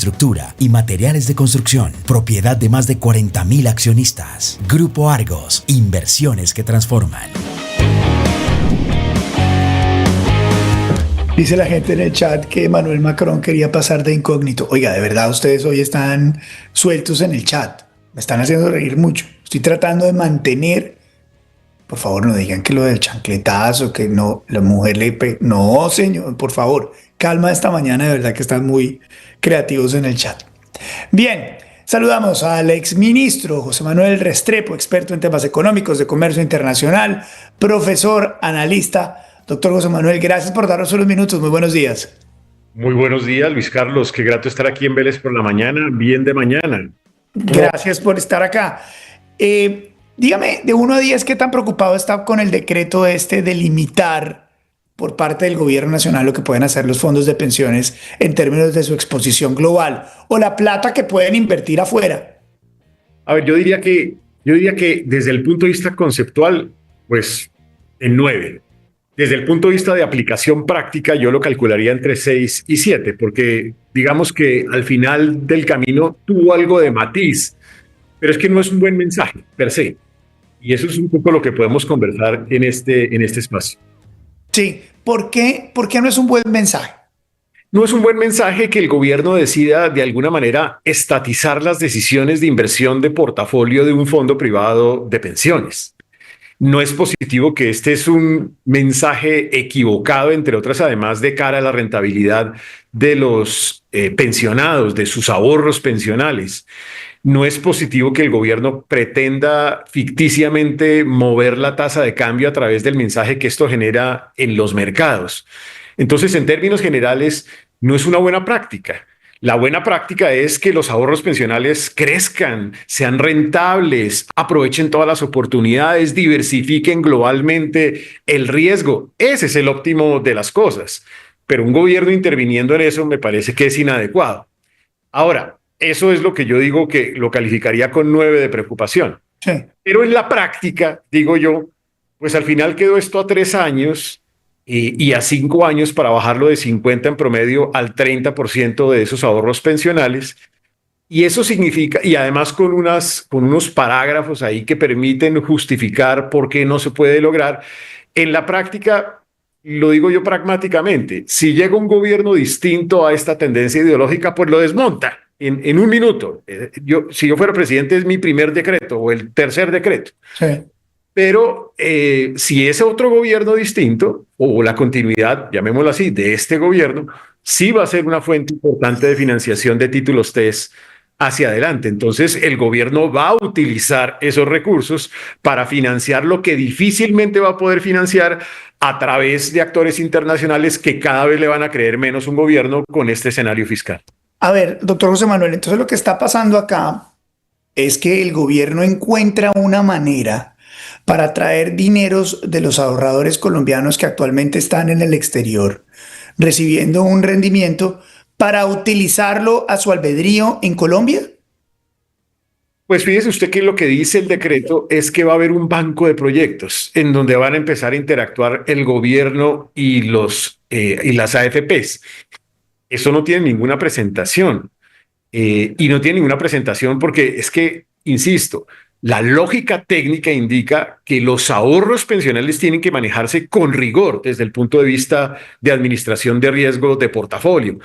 infraestructura y materiales de construcción, propiedad de más de 40.000 accionistas. Grupo Argos, inversiones que transforman. Dice la gente en el chat que Emmanuel Macron quería pasar de incógnito. Oiga, de verdad ustedes hoy están sueltos en el chat. Me están haciendo reír mucho. Estoy tratando de mantener. Por favor, no digan que lo del chancletazo, que no, la mujer No, señor, por favor. Calma esta mañana, de verdad que están muy creativos en el chat. Bien, saludamos al exministro José Manuel Restrepo, experto en temas económicos, de comercio internacional, profesor, analista. Doctor José Manuel, gracias por darnos unos minutos. Muy buenos días. Muy buenos días, Luis Carlos. Qué grato estar aquí en Vélez por la mañana, bien de mañana. Gracias por estar acá. Dígame, de 1 a 10, ¿qué tan preocupado está con el decreto de limitar por parte del gobierno nacional lo que pueden hacer los fondos de pensiones en términos de su exposición global o la plata que pueden invertir afuera? A ver, yo diría que desde el punto de vista conceptual, pues en 9. Desde el punto de vista de aplicación práctica, yo lo calcularía entre 6 y 7, porque digamos que al final del camino tuvo algo de matiz, pero es que no es un buen mensaje per se. Y eso es un poco lo que podemos conversar en este espacio. Sí, ¿por qué no es un buen mensaje? No es un buen mensaje que el gobierno decida de alguna manera estatizar las decisiones de inversión de portafolio de un fondo privado de pensiones. No es positivo que este es un mensaje equivocado, entre otras, además de cara a la rentabilidad de los pensionados, de sus ahorros pensionales. No es positivo que el gobierno pretenda ficticiamente mover la tasa de cambio a través del mensaje que esto genera en los mercados. Entonces, en términos generales, no es una buena práctica. La buena práctica es que los ahorros pensionales crezcan, sean rentables, aprovechen todas las oportunidades, diversifiquen globalmente el riesgo. Ese es el óptimo de las cosas. Pero un gobierno interviniendo en eso me parece que es inadecuado. Ahora, eso es lo que yo digo que lo calificaría con 9 de preocupación. Sí. Pero en la práctica, digo yo, pues al final quedó esto a 3 años y a 5 años para bajarlo de 50 en promedio al 30% de esos ahorros pensionales. Y eso significa, y además con unos parágrafos ahí que permiten justificar por qué no se puede lograr. En la práctica, lo digo yo pragmáticamente, si llega un gobierno distinto a esta tendencia ideológica, pues lo desmonta en 1 minuto. Si yo fuera presidente, es mi primer decreto o el tercer decreto. Sí. Pero si es otro gobierno distinto, o la continuidad, llamémoslo así, de este gobierno, sí va a ser una fuente importante de financiación de títulos TES hacia adelante. Entonces, el gobierno va a utilizar esos recursos para financiar lo que difícilmente va a poder financiar a través de actores internacionales que cada vez le van a creer menos un gobierno con este escenario fiscal. A ver, doctor José Manuel, entonces lo que está pasando acá es que el gobierno encuentra una manera para traer dineros de los ahorradores colombianos que actualmente están en el exterior, recibiendo un rendimiento, para utilizarlo a su albedrío en Colombia. Pues fíjese usted que lo que dice el decreto es que va a haber un banco de proyectos en donde van a empezar a interactuar el gobierno y las AFPs. Eso no tiene ninguna presentación. Y no tiene ninguna presentación porque es que, insisto, la lógica técnica indica que los ahorros pensionales tienen que manejarse con rigor desde el punto de vista de administración de riesgo de portafolio.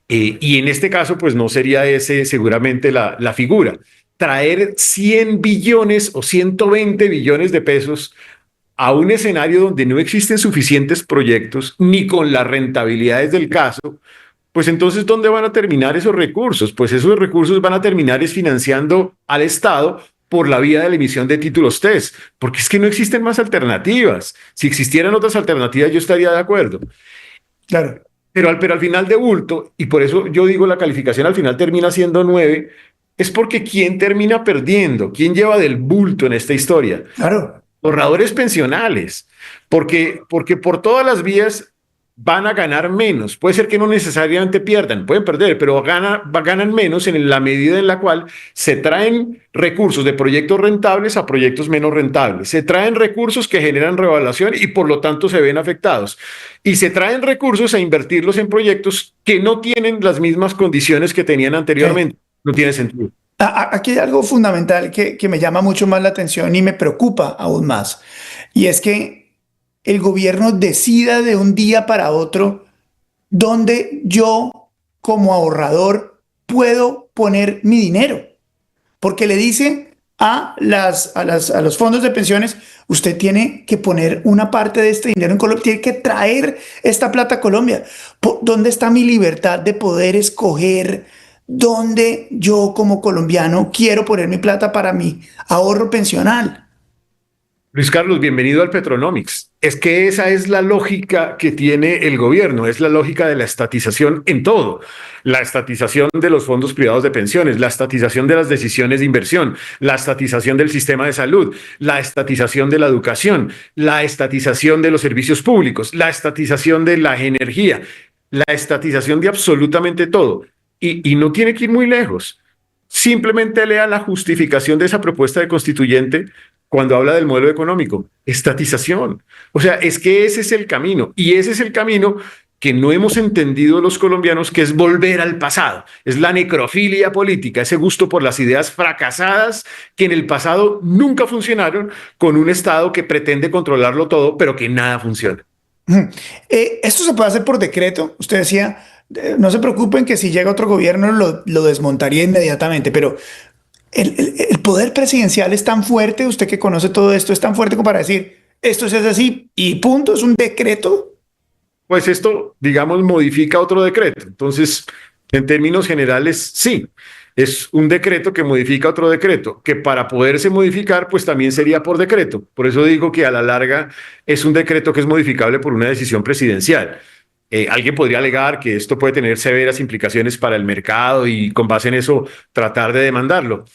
Y en este caso, pues no sería ese seguramente la figura. Traer 100 billones o 120 billones de pesos a un escenario donde no existen suficientes proyectos ni con las rentabilidades del caso, pues entonces, ¿dónde van a terminar esos recursos? Pues esos recursos van a terminar financiando al Estado por la vía de la emisión de títulos TES, porque es que no existen más alternativas. Si existieran otras alternativas, yo estaría de acuerdo. Claro. Pero al final de bulto, y por eso yo digo la calificación al final termina siendo 9, es porque ¿quién termina perdiendo? ¿Quién lleva del bulto en esta historia? Claro. Ahorradores pensionales, porque por todas las vías van a ganar menos. Puede ser que no necesariamente pierdan, pueden perder, pero ganan menos en la medida en la cual se traen recursos de proyectos rentables a proyectos menos rentables. Se traen recursos que generan revaluación y por lo tanto se ven afectados. Y se traen recursos a invertirlos en proyectos que no tienen las mismas condiciones que tenían anteriormente. No tiene sentido. Aquí hay algo fundamental que me llama mucho más la atención y me preocupa aún más. Y es que el gobierno decida de un día para otro dónde yo, como ahorrador, puedo poner mi dinero. Porque le dicen a los fondos de pensiones, usted tiene que poner una parte de este dinero en Colombia, tiene que traer esta plata a Colombia. ¿Dónde está mi libertad de poder escoger dónde yo, como colombiano, quiero poner mi plata para mi ahorro pensional? Luis Carlos, bienvenido al Petronomics. Es que esa es la lógica que tiene el gobierno, es la lógica de la estatización en todo. La estatización de los fondos privados de pensiones, la estatización de las decisiones de inversión, la estatización del sistema de salud, la estatización de la educación, la estatización de los servicios públicos, la estatización de la energía, la estatización de absolutamente todo. Y no tiene que ir muy lejos. Simplemente lea la justificación de esa propuesta de constituyente cuando habla del modelo económico, estatización. O sea, es que ese es el camino, y ese es el camino que no hemos entendido los colombianos, que es volver al pasado. Es la necrofilia política, ese gusto por las ideas fracasadas que en el pasado nunca funcionaron, con un Estado que pretende controlarlo todo, pero que nada funciona. Esto se puede hacer por decreto. Usted decía, no se preocupen que si llega otro gobierno lo desmontaría inmediatamente, pero el poder presidencial es tan fuerte, usted que conoce todo esto, es tan fuerte como para decir, esto se hace así y punto, es un decreto. Pues esto, digamos, modifica otro decreto. Entonces, en términos generales, sí, es un decreto que modifica otro decreto, que para poderse modificar, pues también sería por decreto. Por eso digo que a la larga es un decreto que es modificable por una decisión presidencial. Alguien podría alegar que esto puede tener severas implicaciones para el mercado y con base en eso tratar de demandarlo.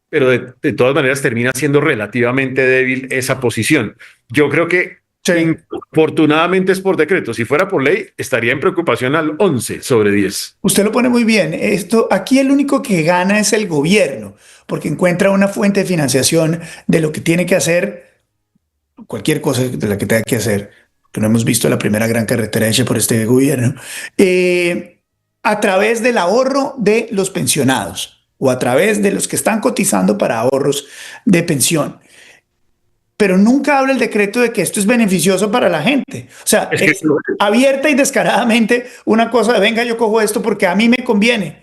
Pero de todas maneras termina siendo relativamente débil esa posición. Yo creo que Sí. afortunadamente es por decreto. Si fuera por ley, estaría en preocupación al 11 sobre 10. Usted lo pone muy bien. Aquí el único que gana es el gobierno, porque encuentra una fuente de financiación de lo que tiene que hacer, cualquier cosa de la que tenga que hacer, que no hemos visto la primera gran carretera hecha por este gobierno, a través del ahorro de los pensionados o a través de los que están cotizando para ahorros de pensión. Pero nunca habla el decreto de que esto es beneficioso para la gente. O sea, Es que es abierta y descaradamente una cosa de venga, yo cojo esto porque a mí me conviene.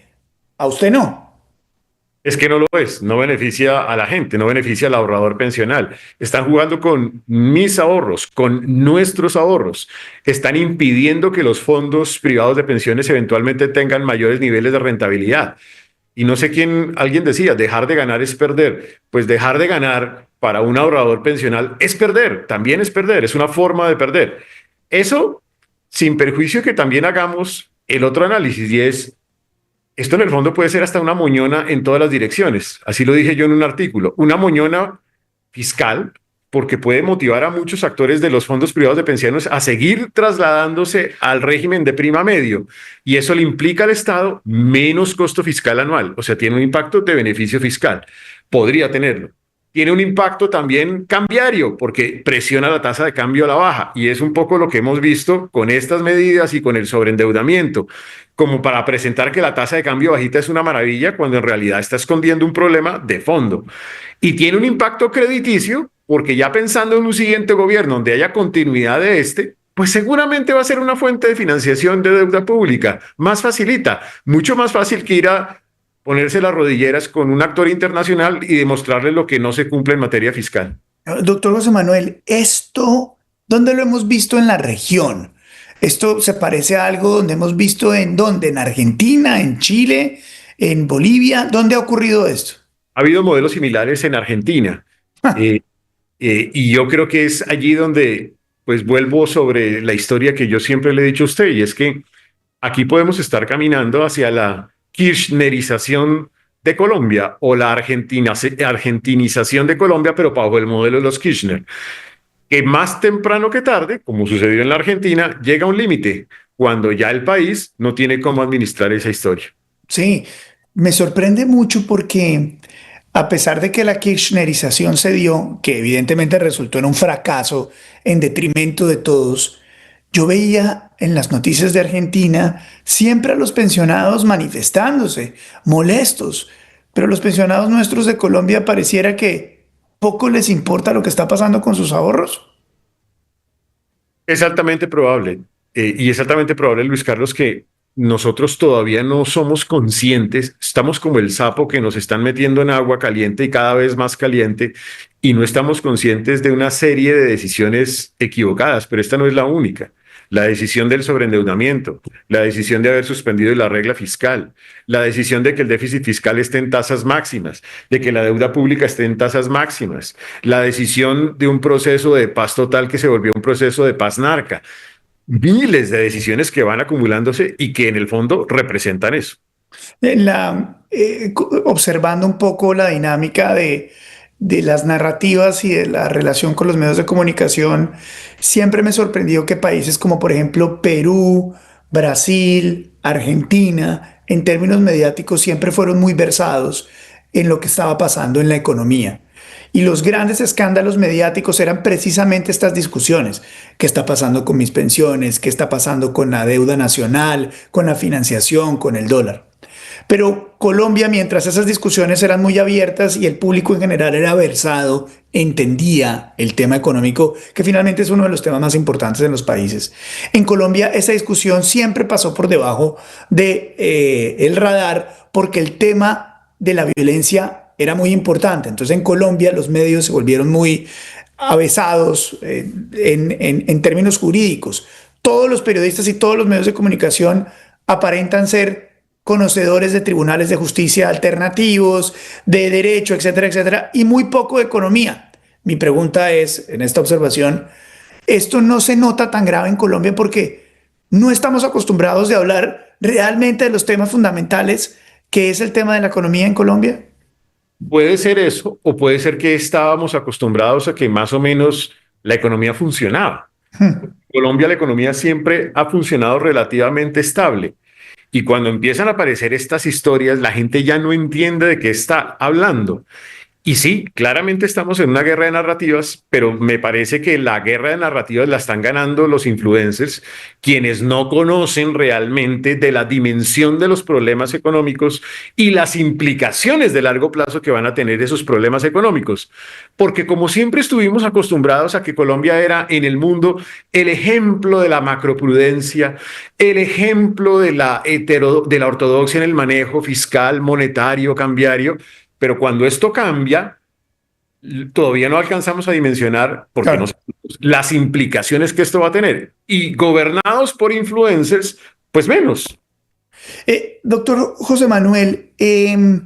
A usted no. Es que no lo es, no beneficia a la gente, no beneficia al ahorrador pensional. Están jugando con mis ahorros, con nuestros ahorros. Están impidiendo que los fondos privados de pensiones eventualmente tengan mayores niveles de rentabilidad. Y no sé quién, alguien decía, dejar de ganar es perder. Pues dejar de ganar para un ahorrador pensional es perder, también es perder, es una forma de perder. Eso sin perjuicio que también hagamos el otro análisis, y es, esto en el fondo puede ser hasta una moñona en todas las direcciones. Así lo dije yo en un artículo. Una moñona fiscal, porque puede motivar a muchos actores de los fondos privados de pensiones a seguir trasladándose al régimen de prima medio. Y eso le implica al Estado menos costo fiscal anual. O sea, tiene un impacto de beneficio fiscal. Podría tenerlo. Tiene un impacto también cambiario, porque presiona la tasa de cambio a la baja. Y es un poco lo que hemos visto con estas medidas y con el sobreendeudamiento, como para presentar que la tasa de cambio bajita es una maravilla, cuando en realidad está escondiendo un problema de fondo. Y tiene un impacto crediticio, porque ya pensando en un siguiente gobierno donde haya continuidad de pues seguramente va a ser una fuente de financiación de deuda pública. Más facilita, mucho más fácil que ir a ponerse las rodilleras con un actor internacional y demostrarle lo que no se cumple en materia fiscal. Doctor José Manuel, ¿esto dónde lo hemos visto en la región? ¿Esto se parece a algo donde hemos visto en dónde? ¿En Argentina, en Chile, en Bolivia? ¿Dónde ha ocurrido esto? Ha habido modelos similares en Argentina. Y yo creo que es allí donde pues vuelvo sobre la historia que yo siempre le he dicho a usted, y es que aquí podemos estar caminando hacia la kirchnerización de Colombia o la argentinización de Colombia, pero bajo el modelo de los Kirchner. que más temprano que tarde, como sucedió en la Argentina, llega un límite cuando ya el país no tiene cómo administrar esa historia. Sí, me sorprende mucho porque a pesar de que la kirchnerización se dio, que evidentemente resultó en un fracaso en detrimento de todos, yo veía en las noticias de Argentina siempre a los pensionados manifestándose, molestos, pero los pensionados nuestros de Colombia pareciera que poco les importa lo que está pasando con sus ahorros. Es altamente probable, y es altamente probable, Luis Carlos, que nosotros todavía no somos conscientes, estamos como el sapo que nos están metiendo en agua caliente y cada vez más caliente, y no estamos conscientes de una serie de decisiones equivocadas, pero esta no es la única. La decisión del sobreendeudamiento, la decisión de haber suspendido la regla fiscal, la decisión de que el déficit fiscal esté en tasas máximas, de que la deuda pública esté en tasas máximas, la decisión de un proceso de paz total que se volvió un proceso de paz narca. Miles de decisiones que van acumulándose y que en el fondo representan eso. Observando un poco la dinámica de las narrativas y de la relación con los medios de comunicación, siempre me sorprendió que países como por ejemplo Perú, Brasil, Argentina, en términos mediáticos siempre fueron muy versados en lo que estaba pasando en la economía. Y los grandes escándalos mediáticos eran precisamente estas discusiones. ¿Qué está pasando con mis pensiones? ¿Qué está pasando con la deuda nacional? ¿Con la financiación? ¿Con el dólar? Pero Colombia, mientras esas discusiones eran muy abiertas y el público en general era versado, entendía el tema económico, que finalmente es uno de los temas más importantes en los países. En Colombia esa discusión siempre pasó por debajo de, el radar porque el tema de la violencia era muy importante. Entonces en Colombia los medios se volvieron muy avesados en términos jurídicos. Todos los periodistas y todos los medios de comunicación aparentan ser conocedores de tribunales de justicia alternativos, de derecho, etcétera, etcétera, y muy poco de economía. Mi pregunta es, en esta observación, ¿esto no se nota tan grave en Colombia porque no estamos acostumbrados de hablar realmente de los temas fundamentales, que es el tema de la economía en Colombia? Puede ser eso, o puede ser que estábamos acostumbrados a que más o menos la economía funcionaba. En Colombia la economía siempre ha funcionado relativamente estable. Y cuando empiezan a aparecer estas historias, la gente ya no entiende de qué está hablando. Y sí, claramente estamos en una guerra de narrativas, pero me parece que la guerra de narrativas la están ganando los influencers, quienes no conocen realmente de la dimensión de los problemas económicos y las implicaciones de largo plazo que van a tener esos problemas económicos. Porque como siempre estuvimos acostumbrados a que Colombia era en el mundo el ejemplo de la macroprudencia, el ejemplo de de la ortodoxia en el manejo fiscal, monetario, cambiario, pero cuando esto cambia, todavía no alcanzamos a dimensionar porque Claro. no sabemos las implicaciones que esto va a tener. Y gobernados por influencers, pues menos. Doctor José Manuel, el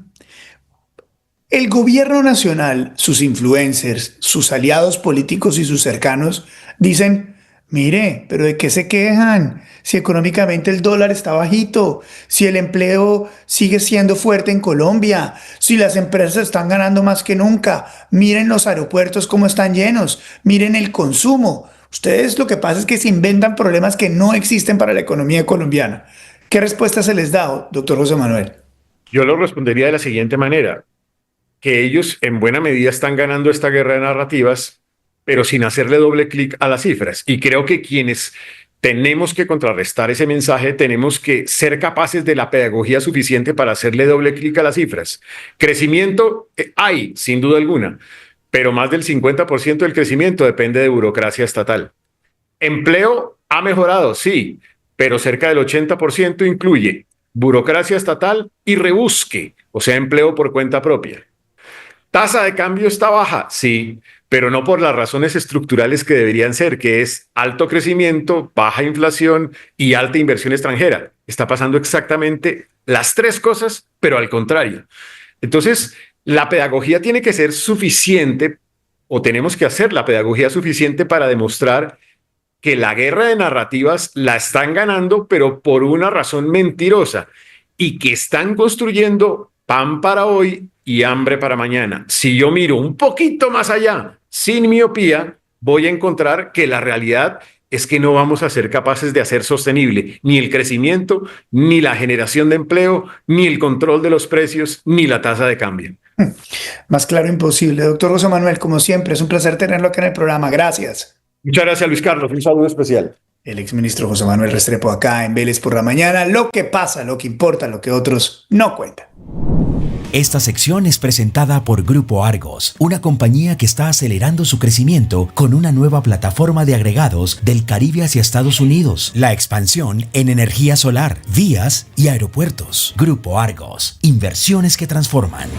gobierno nacional, sus influencers, sus aliados políticos y sus cercanos dicen, mire, pero ¿de qué se quejan? Si económicamente el dólar está bajito, si el empleo sigue siendo fuerte en Colombia, si las empresas están ganando más que nunca, miren los aeropuertos cómo están llenos, miren el consumo. Ustedes lo que pasa es que se inventan problemas que no existen para la economía colombiana. ¿Qué respuesta se les da, doctor José Manuel? Yo lo respondería de la siguiente manera, que ellos en buena medida están ganando esta guerra de narrativas, pero sin hacerle doble clic a las cifras. Y creo que quienes tenemos que contrarrestar ese mensaje, tenemos que ser capaces de la pedagogía suficiente para hacerle doble clic a las cifras. Crecimiento hay, sin duda alguna, pero más del 50% del crecimiento depende de burocracia estatal. Empleo ha mejorado, sí, pero cerca del 80% incluye burocracia estatal y rebusque, o sea, empleo por cuenta propia. Tasa de cambio está baja, sí, pero no por las razones estructurales que deberían ser, que es alto crecimiento, baja inflación y alta inversión extranjera. Está pasando exactamente las tres cosas, pero al contrario. Entonces, la pedagogía tiene que ser suficiente, o tenemos que hacer la pedagogía suficiente para demostrar que la guerra de narrativas la están ganando, pero por una razón mentirosa, y que están construyendo pan para hoy y hambre para mañana. Si yo miro un poquito más allá, sin miopía, voy a encontrar que la realidad es que no vamos a ser capaces de hacer sostenible ni el crecimiento, ni la generación de empleo, ni el control de los precios, ni la tasa de cambio. Más claro imposible. Doctor José Manuel, como siempre, es un placer tenerlo acá en el programa. Gracias. Muchas gracias, Luis Carlos. Un saludo especial. El exministro José Manuel Restrepo acá en Vélez por la Mañana. Lo que pasa, lo que importa, lo que otros no cuentan. Esta sección es presentada por Grupo Argos, una compañía que está acelerando su crecimiento con una nueva plataforma de agregados del Caribe hacia Estados Unidos, la expansión en energía solar, vías y aeropuertos. Grupo Argos, inversiones que transforman.